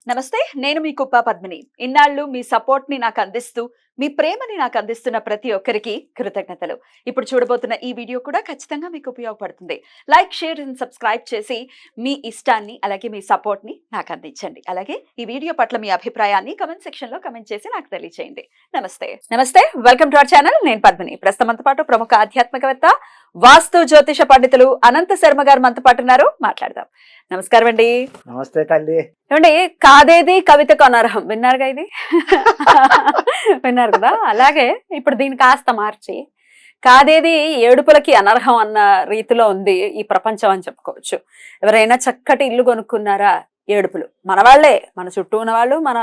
నమస్తే, నేను మీ కుప్ప పద్మిని. ఇన్నాళ్ళు మీ సపోర్ట్ ని నాకు అందిస్తూ, మీ ప్రేమని నాకు అందిస్తున్న ప్రతి ఒక్కరికి కృతజ్ఞతలు. ఇప్పుడు చూడబోతున్న ఈ వీడియో కూడా ఖచ్చితంగా మీకు ఉపయోగపడుతుంది. లైక్, షేర్ అండ్ సబ్స్క్రైబ్ చేసి మీ ఇష్టాన్ని అలాగే మీ సపోర్ట్ ని నాకు అందించండి. అలాగే ఈ వీడియో పట్ల మీ అభిప్రాయాన్ని కమెంట్ సెక్షన్ లో కమెంట్ చేసి నాకు తెలియజేయండి. నమస్తే, వెల్కమ్ టు అవర్ ఛానల్. నేను పద్మిని. ప్రస్తుతంతో పాటు ప్రముఖ ఆధ్యాత్మికవేత్త, వాస్తు జ్యోతిష పండితులు అనంత శర్మ గారు మనతో పాటు ఉన్నారు. మాట్లాడదాం. నమస్కారం అండి. నమస్తే తల్లి. ఏమండి, కాదేది కవితకు అనర్హం విన్నారుగా? ఇది విన్నారు కదా? అలాగే ఇప్పుడు దీన్ని కాస్త మార్చి కాదేది ఏడుపులకి అనర్హం అన్న రీతిలో ఉంది ఈ ప్రపంచం అని చెప్పుకోవచ్చు. ఎవరైనా చక్కటి ఇల్లు కొనుక్కున్నారా, ఏడుపులు. మన వాళ్ళే, మన చుట్టూ ఉన్న వాళ్ళు, మన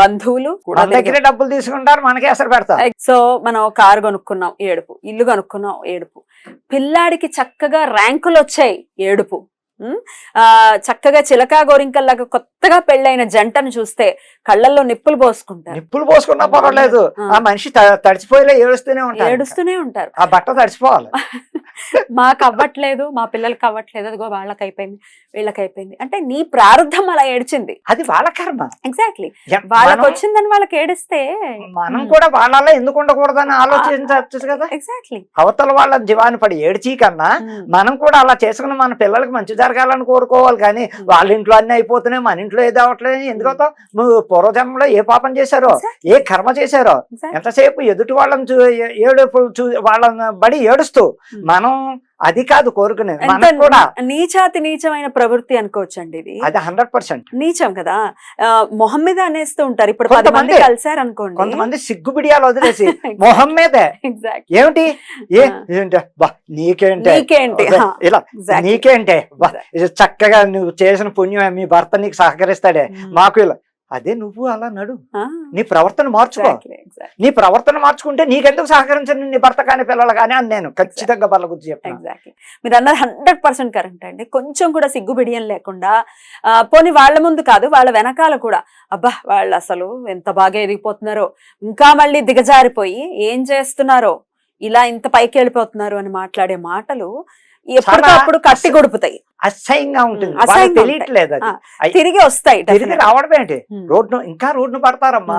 బంధువులు కూడా దగ్గర డబ్బులు తీసుకుంటారు, మనకి అసలు పెడతారు. సో మనం కారు కొనుక్కున్నాం, ఏడుపు. ఇల్లు కొనుక్కున్నాం, ఏడుపు. పిల్లాడికి చక్కగా ర్యాంకులు వచ్చాయి, ఏడుపు. చక్కగా చిలకా గోరింకల్లాగా కొత్తగా పెళ్ళైన జంటను చూస్తే కళ్ళల్లో నిప్పులు పోసుకున్నా పర్వాలేదు, ఆ మనిషి తడిచిపోయేలా ఏడుస్తూనే ఉంటారు. ఆ బట్ట తడిచిపోవాలి. మాకు అవ్వట్లేదు, మా పిల్లలకి అవ్వట్లేదు, అదిగో వాళ్ళకి అయిపోయింది, వీళ్ళకి అయిపోయింది అంటే నీ ప్రారంధం అలా ఏడ్చింది. అది వాళ్ళ కర్మ. ఎగ్జాక్ట్లీ. వాళ్ళకి వచ్చిందని వాళ్ళకి ఏడిస్తే మనం కూడా వాళ్ళ ఎందుకు ఉండకూడదని ఆలోచించవచ్చు కదా. ఎగ్జాక్ట్లీ. అవతల వాళ్ళ జీవాన్ని పడి ఏడ్చి కన్నా మనం కూడా అలా చేసుకుని మన పిల్లలకి మంచి జరగాలని కోరుకోవాలి. కానీ వాళ్ళ ఇంట్లో అన్ని అయిపోతున్నాయి, మన ఇంట్లో ఏది అవ్వట్లేదు. ఎందుకవుతావు? నువ్వు పూర్వజన్మలో ఏ పాపం చేశారో, ఏ కర్మ చేశారో, ఎంతసేపు ఎదుటి వాళ్ళని వాళ్ళని బడి ఏడుస్తూ మనం అది కాదు కోరుకునేది. మనం కూడా నీచాతి నీచమైన ప్రవృత్తి అనుకోవచ్చండి ఇది. అది 100% నీచం కదా. మొహం మీద అనేస్తూ ఉంటారు. ఇప్పుడు 10 మంది కలిసారు అనుకోండి, కొంతమంది సిగ్గు బిడియాలు వదిలేసి మొహం మీదే ఏమిటి నీకేంటి ఇలా నీకేంటే చక్కగా నువ్వు చేసిన పుణ్యం మీ భర్త నీకు సహకరిస్తాడే, మాకు ఇలా. అదే నువ్వు అలా నడు, నీ ప్రవర్తన మార్చుకో. నీ ప్రవర్తన మార్చుకుంటే నీకెందుకు సహకరించండి నీ భర్త కానీ పిల్లలు కానీ అని నేను ఖచ్చితంగా వాళ్ళ గురించి చెప్తాను. ఎగ్జాక్ట్లీ. మీరు అన్నది 100% కరెక్ట్ అండి. కొంచెం కూడా సిగ్గుబిడియం లేకుండా, పోనీ వాళ్ళ ముందు కాదు, వాళ్ళ వెనకాల కూడా అబ్బా వాళ్ళు అసలు ఎంత బాగా ఎదిగిపోతున్నారో, ఇంకా మళ్ళీ దిగజారిపోయి ఏం చేస్తున్నారో, ఇలా ఇంత పైకి వెళ్ళిపోతున్నారు అని మాట్లాడే మాటలు ఎప్పటికప్పుడు కట్టి గొడుపుతాయి. అసహ్యంగా ఉంటుంది, తెలియట్లేదు. అది తిరిగి వస్తాయి. తిరిగి రావడం ఏంటి? రోడ్డును పడతారమ్మా.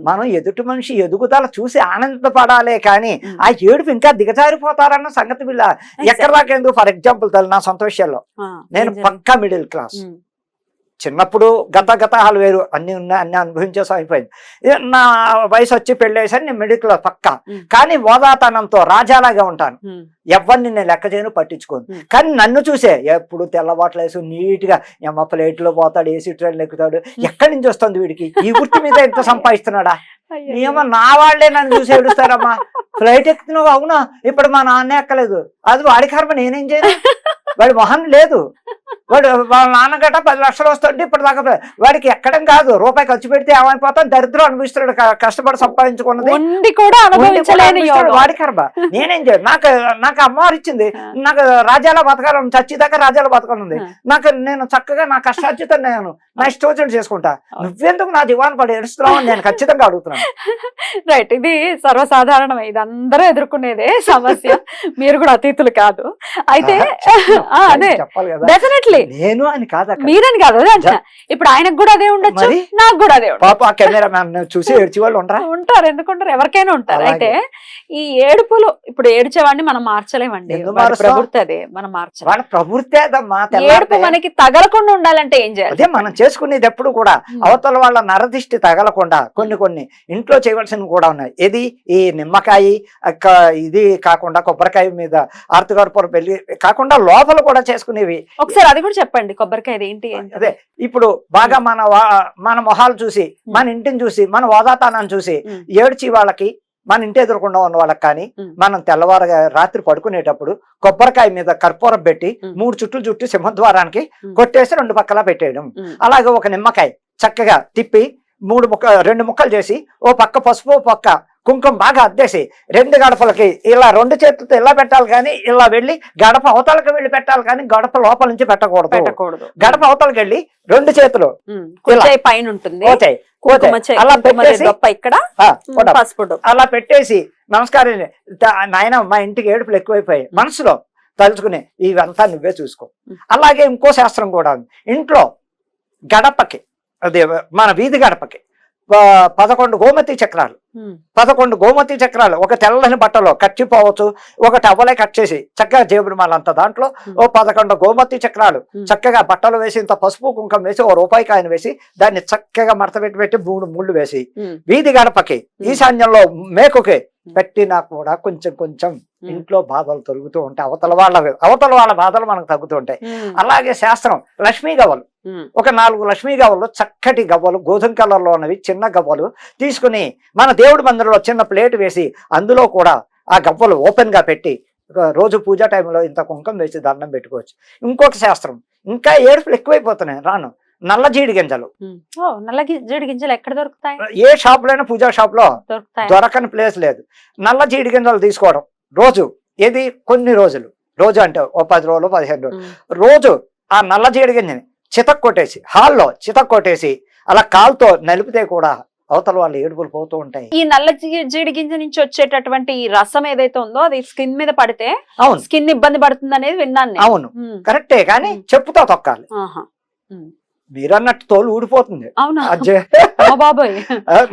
మనం ఎదుటి మనిషి ఎదుగుదల చూసి ఆనందపడాలే కానీ ఆ ఏడుపు ఇంకా దిగజారిపోతారన్న సంగతి వీళ్ళ ఎక్కడ దాకా ఎందుకు? ఫర్ ఎగ్జాంపుల్ తల్లి, నా సొంత విషయాల్లో నేను పక్కా మిడిల్ క్లాస్. చిన్నప్పుడు గతాలు వేరు, అన్ని ఉన్నాయి, అన్ని అనుభవించేసి అయిపోయింది. నా వయసు వచ్చి పెళ్ళేసారి నేను మిడిల్ క్లాస్ పక్కా. కానీ ఓదాతనంతో రాజాలాగా ఉంటాను. ఎవరిని నేను లెక్క చేయను, పట్టించుకోను. కానీ నన్ను చూసే ఎప్పుడు తెల్లబాట్లు వేసి నీట్ గా ఎమ్మ ప్లేట్ లో పోతాడు, ఏసీ ట్రైన్ ఎక్కుతాడు. ఎక్కడి నుంచి వస్తుంది వీడికి ఈ వృత్తి మీద ఎంత సంపాదిస్తున్నాడా? ఏమో నా వాళ్లే నన్ను చూసి ఏడుస్తారమ్మా. ఫ్లైట్ ఎక్కుతున్నావు, అవునా? ఇప్పుడు మా నాన్నే ఎక్కలేదు, అది వాడి కర్మ, నేనేం చేయను. వాడి మొహం లేదు. వాళ్ళ నాన్నగట 10 లక్షలు వస్తుంటే ఇప్పుడు దాకా వాడికి ఎక్కడం కాదు, రూపాయి ఖర్చు పెడితే ఏమైపోతాడు, దరిద్రం అనుభవిస్తున్నాడు. కష్టపడి సంపాదించుకున్నది వాడి కర్మ, నేనేం చేయను. నాకు అమ్మవారు ఇచ్చింది, నాకు రాజ్యాల బతకాలను, చచ్చిదాకా రాజ్యాల బతకాలంది. నేను చక్కగా నా కష్టార్జితం నేను నా ఇష్టం చేసుకుంటా. నువ్వెందుకు నా జీవాన్ని పడి ఏడుస్తున్నావు అని నేను ఖచ్చితంగా అడుగుతున్నాను. రైట్. ఇది సర్వసాధారణం, ఇది అందరూ ఎదుర్కొనేదే సమస్య. మీరు కూడా అతీతులు కాదు. అయితే అదే డెఫినెట్లీ నేను అని కాదు, మీరని కాదు. ఇప్పుడు ఆయనకు కూడా అదే ఉండొచ్చు, నాకు కూడా అదే పాప. కెమెరా మ్యాన్ చూసి ఏడ్చి వాళ్ళు ఉంటారు, ఎందుకుంటారు? ఎవరికైనా ఉంటారు. అయితే ఈ ఏడుపులు ఇప్పుడు ఏడ్చేవాడిని మనం మార్చలేమండి. ప్రవృత్తి అదే మనం మార్చాలి. వాళ్ళ ప్రవృత్తి అదమ్మా. ఏడుపు మనకి తగలకుండా ఉండాలంటే ఏం చేయాలి? అదే మనం చేసుకునేది ఎప్పుడు కూడా అవతల వాళ్ళ నరదిష్టి తగలకుండా కొన్ని ఇంట్లో చేయవలసినవి కూడా ఉన్నాయి. ఇది ఈ నిమ్మకాయ ఇది కాకుండా కొబ్బరికాయ మీద ఆర్తికర్పూరం పెళ్లి కాకుండా లోపల కూడా చేసుకునేవి. ఒకసారి అది కూడా చెప్పండి, కొబ్బరికాయ ఏంటి? అదే ఇప్పుడు బాగా మన మొహాలు చూసి, మన ఇంటిని చూసి, మన ఓదాతానాన్ని చూసి ఏడ్చి వాళ్ళకి, మన ఇంటి ఎదురకుండా ఉన్న వాళ్ళకి కానీ మనం తెల్లవారుగా రాత్రి పడుకునేటప్పుడు కొబ్బరికాయ మీద కర్పూరం పెట్టి 3 చుట్లు చుట్టి సింహద్వారానికి కొట్టేసి 2 పక్కలా పెట్టేయడం. అలాగే ఒక నిమ్మకాయ చక్కగా తిప్పి 2 ముక్కలు చేసి ఓ పక్క పసుపు, ఓ పక్క కుంకుమ బాగా అద్దేసి 2 గడపలకి ఇలా 2 చేతులతో ఇలా పెట్టాలి కానీ ఇలా వెళ్ళి గడప అవతలకి వెళ్ళి పెట్టాలి కానీ గడప లోపల నుంచి పెట్టకూడదు. గడప అవతలకి వెళ్ళి 2 చేతులు పైన ఉంటుంది, అలా పెట్టేసి నమస్కారం నాయన మా ఇంటికి ఏడుపులు ఎక్కువైపోయాయి మనసులో తలుచుకునే, ఇవంతా నువ్వే చూసుకో. అలాగే ఇంకో శాస్త్రం కూడా ఉంది. ఇంట్లో గడపకి అదే మన వీధి గడపకి 11 గోమతి చక్రాలు, ఉమ్, 11 గోమతి చక్రాలు ఒక తెల్లని బట్టలో కచ్చిపోవచ్చు, ఒక టవలే కట్ చేసి చక్కగా జేబులు మళ్ళంత దాంట్లో ఓ 11 గోమతి చక్రాలు చక్కగా బట్టలు వేసి ఇంత పసుపు కుంకం వేసి ఓ రూపాయి కాయను వేసి దాన్ని చక్కగా మడత పెట్టి 3 ముళ్ళు వేసి ఉమ్, వీధి గడపకి ఈశాన్యంలో మేకుకి పెట్టినా కూడా కొంచెం కొంచెం ఇంట్లో బాధలు తొలుగుతూ ఉంటాయి, అవతల వాళ్ళ బాధలు మనకు తగ్గుతూ ఉంటాయి. ఉమ్, అలాగే శాస్త్రం లక్ష్మీ గవ్వలు, ఉమ్, ఒక 4 లక్ష్మీ గవ్వలు, చక్కటి గవ్వలు గోధుమ కలర్లో ఉన్నవి చిన్న గవ్వలు తీసుకుని మన దేవుడి మందిరంలో చిన్న ప్లేట్ వేసి అందులో కూడా ఆ గవ్వలు ఓపెన్ గా పెట్టి రోజు పూజ టైంలో ఇంత కుంకం వేసి దండం పెట్టుకోవచ్చు. ఇంకొక శాస్త్రం, ఇంకా ఏడుపులు ఎక్కువైపోతున్నాయి రాను, నల్ల జీడి గింజలు. ఉమ్. ఓ, నల్ల జీడి గింజలు ఎక్కడ దొరుకుతాయి? ఏ షాప్ లోనే పూజా షాప్ లో దొరుకుతాయి. దొరకని ప్లేస్ లేదు. నల్ల జీడి గింజలు తీసుకోవడం రోజు, ఏది కొన్ని రోజులు, రోజు అంటే ఓ 10 రోజులు 15 రోజులు, ఉమ్, రోజు ఆ నల్ల జీడి గింజని చితక్ కొట్టేసి హాల్లో చితక్ కొట్టేసి అలా కాలుతో నలిపితే కూడా అవతల వాళ్ళు ఏడుపులు పోతూ ఉంటాయి. ఈ నల్ల జీడి గింజ నుంచి వచ్చేటటువంటి ఈ రసం ఏదైతే ఉందో అది స్కిన్ మీద పడితే అవును స్కిన్ ఇబ్బంది పడుతుంది అనేది విన్నాను నేను. అవును ఉమ్, కరెక్టే, కానీ చెప్పుతో తొక్కాలి. ఆహా, ఉమ్. మీరన్నట్టు తోలు ఊడిపోతుంది. అవునా? అజ్జే. అమ్మ బాబోయ్.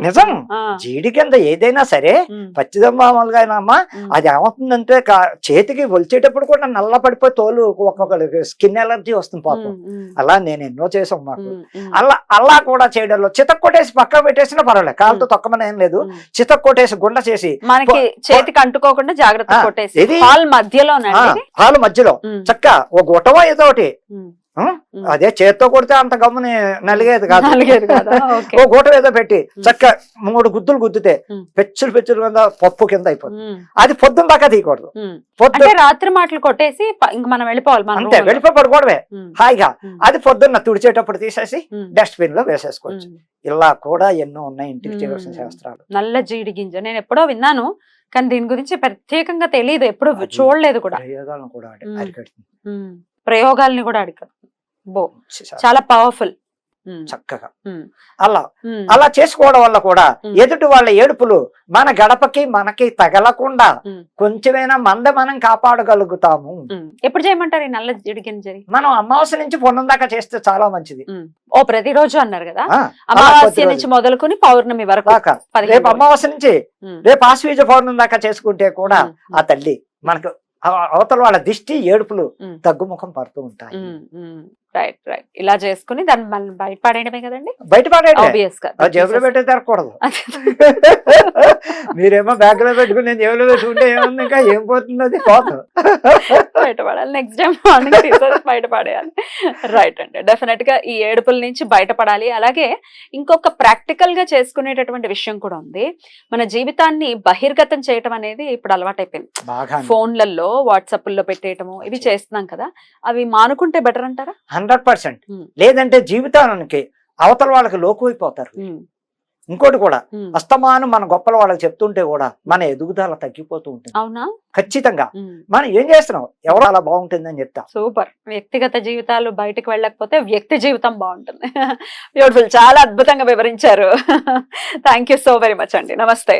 నిజం, ఆ, జీడి కింద ఏదైనా సరే ఉమ్, పచ్చిదమ్మామలుగా అమ్మా ఉమ్, అది ఏమవుతుందంటే చేతికి ఒలిచేటప్పుడు కూడా నల్ల పడిపోయి తోలు ఒక్కొక్కరికి స్కిన్ ఎలర్జీ వస్తుంది పాపం. ఉమ్, ఉమ్, అలా నేను ఎన్నో చేసాం మాకు. ఉమ్, ఉమ్, అలా కూడా చేయడంలో చితక్ కొట్టేసి పక్క పెట్టేసినా పర్వాలేదు, కాలుతో తొక్కమని ఏం లేదు. ఉమ్. చితక్ కొట్టేసి గుండ చేసి మనకి చేతికి అంటుకోకుండా జాగ్రత్త ఆ, కొట్టేసి ఇది- హాల్ మధ్యలోనండి. హాలు మధ్యలో చక్క ఓ గుట్టవో ఏదో ఒకటి, అదే చేత్తో కొడితే అంత గమ్ముని నలిగేది కాదు. ఓ గూట ఏదో పెట్టి చక్క 3 గుద్దులు గుద్దితే పెచ్చులు కింద పప్పు కింద అయిపోతుంది. అది పొద్దున్న దాకా తీయకూడదు. అంటే రాత్రి మాటలు కొట్టేసి ఇంక మనం వెళ్ళిపోవాలి. అంతే, వెళ్ళిపోయి పడుకోవడమే హాయిగా. అది పొద్దున్న తుడిచేటప్పుడు తీసేసి డస్ట్బిన్ లో వేసేసుకోవచ్చు. ఇలా కూడా ఎన్నో ఉన్నాయి ఇంటికి చేయవలసిన శాస్త్రాలు. నల్ల జీడి గింజ నేను ఎప్పుడో విన్నాను, కానీ దీని గురించి ప్రత్యేకంగా తెలియదు, ఎప్పుడు అది చూడలేదు కూడా. ప్రయోగాలను కూడా అరికడుతుంది. ప్రయోగాల్ని కూడా అడిగారు. బో, శాస్త్రం. చాలా పవర్ఫుల్. చక్కగా అలా చేసుకోవడం వల్ల కూడా ఎదుటి వాళ్ళ ఏడుపులు మన గడపకి మనకి తగలకుండా కొంచెమైనా మనం కాపాడగలుగుతాము. ఎప్పుడు చేయమంటారు ఈ నల్ల జీడి గింజని? మనం అమావాస్య నుంచి పొన్నం దాకా చేస్తే చాలా మంచిది. ఓ, ప్రతిరోజు అన్నారు కదా, ఆ, అమావాస్య ప్రతిరోజు. నుంచి మొదలుకొని పౌర్ణమి వరకు దాకా 15 రేపు అమావాస్య నుంచి ఉమ్, రేపు ఆశ్వీజ పౌర్ణం దాకా చేసుకుంటే కూడా ఆ తల్లి మనకు అవతల వాళ్ళ దిష్టి ఏడుపులు తగ్గుముఖం పడుతూ ఉంటాయి. Right right. ఇలా చేసుకుని దాన్ని మనం బయటపడేయడమే కదండి. బయటపడేది ఆబ్వియస్ గా జేబులో పెట్టే తిరగకూడదు. మీరేమో బ్యాగ్ లో పెట్టుకుని నేను జేబులో పెట్టుకుంటే ఏముంది, ఇంకా ఏం పోతుంది, అది పోతుంది. బయటపడాలి, నెక్స్ట్ టైం మార్నింగ్ తీసేసి బయటపడేయాలి. రైట్ అండి, డెఫినెట్ గా ఈ ఏడుపుల నుంచి బయటపడాలి. అలాగే ఇంకొక ప్రాక్టికల్ గా చేసుకునేటటువంటి విషయం కూడా ఉంది. మన జీవితాన్ని బహిర్గతం చేయటం అనేది ఇప్పుడు అలవాటైపోయింది. బాగా ఫోన్లలో వాట్సాప్ లో పెట్టేయటము ఇవి చేస్తున్నాం కదా, అవి మానుకుంటే బెటర్ అంటారా? 100%. లేదంటే జీవితానికి అవతల వాళ్ళకి లోకువైపోతారు. ఇంకోటి కూడా అస్తమానం మన గొప్పల వాళ్ళకి చెప్తుంటే కూడా మన ఎదుగుదల తగ్గిపోతూ ఉంటుంది. అవునా? ఖచ్చితంగా. మనం ఏం చేస్తున్నాం, ఎవరు అలా బాగుంటుందని చెప్తా. సూపర్. వ్యక్తిగత జీవితాలు బయటకు వెళ్ళకపోతే వ్యక్తి జీవితం బాగుంటుంది. బ్యూటిఫుల్, చాలా అద్భుతంగా వివరించారు. Thank you so very much అండి. నమస్తే.